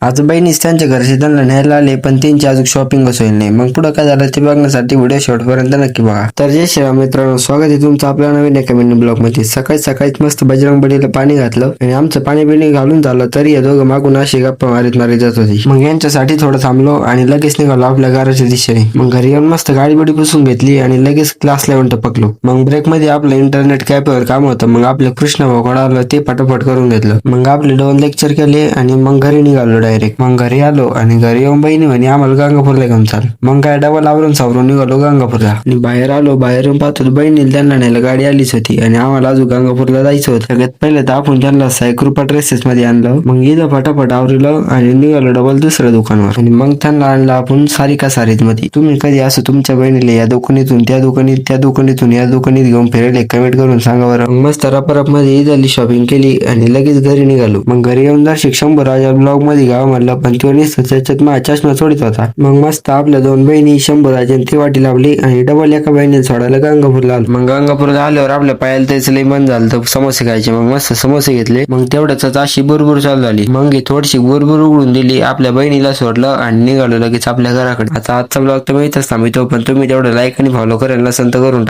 आज बहिणीच त्यांच्या घरचे त्यांना न्यायला आले, पण त्यांची अजून शॉपिंगच होईल नाही. मग पुढे काय झालं ते बघण्यासाठी व्हिडिओ शेवटपर्यंत नक्की बघा. तर जय श्रीराम मित्रांनो, स्वागत आहे तुमचं आपल्या नवीन एका मिनी ब्लॉग मध्ये. सकाळीच मस्त बजरंग बलीला पाणी घातलं आणि आमचं पाणी बिणी घालून झालं तरी या दोघं मागून अशी गप्पा मारीत जात होती. मग यांच्यासाठी थोडं थांबलो आणि लगेच निघालो आपल्या घराच्या दिशेने. मग घरी येऊन मस्त गाडी बिडी पुसून घेतली आणि लगेच क्लासला येऊन टपकलो. मग ब्रेक मध्ये आपलं इंटरनेट कॅफेवर काम होतं. मग आपलं कृष्ण भाऊ आलं ते पटापट करून घेतलं. मग आपले 2 लेक्चर केले आणि मग घरी निघालो डायरेक्ट. मग घरी आलो आणि घरी येऊन बहिणी म्हणे आम्हाला गंगापूरला घेऊन चाल. मग काय डबल आवरून सावरून निघालो गंगापूरला आणि बाहेर आलो. बाहेर येऊन पाहतो बहिणीला त्यांना न्यायला गाडी आलीच होती आणि आम्हाला अजून गंगापूरला जायचं होतं. सगळ्यात पहिले तर आपण त्यांना 100 रुपये ड्रेसेस मध्ये आणलं. मग इथं फटाफट आवरलं आणि निघालो डबल दुसऱ्या दुकानावर आणि मग त्यांना आणलं आपण सारिका सारीत मध्ये. तुम्ही कधी असं तुमच्या बहिणीला या दुकानीतून त्या दुकानीतून या दुकानीत घेऊन फिरायला कमेंट करून सांगा बरं. मग मस्त रपरप मध्ये इथली शॉपिंग केली आणि लगेच घरी निघालो. मग घरी येऊन दर्शक 100 राजा ब्लॉग मध्ये गाव म्हणलं, पण तो निसत त्याच्यात माझा चष्मा सोडित होता. मग मस्त आपल्या 2 बहिणी 100 राजांनी ती वाटी लावली आणि डबल एका बहिणीला सोडायला गंगापूरला आलो. मग गंगापूरला आल्यावर आपल्या पायाला त्याच लई मन झालं तर समोसे खायचे. मग मस्त समोसे घेतले. मग तेवढ्याच अशी बुरबुर चालू झाली. मग थोडीशी बुरबुर उघडून दिली, आपल्या बहिणीला सोडलं आणि निघालो लगेच आपल्या घराकडे. आता आजचा ब्लॉग तर मी इथंच थांबवतो, पण तुम्ही तेवढं लाईक आणि फॉलो करायला नसेल तर करून टाका.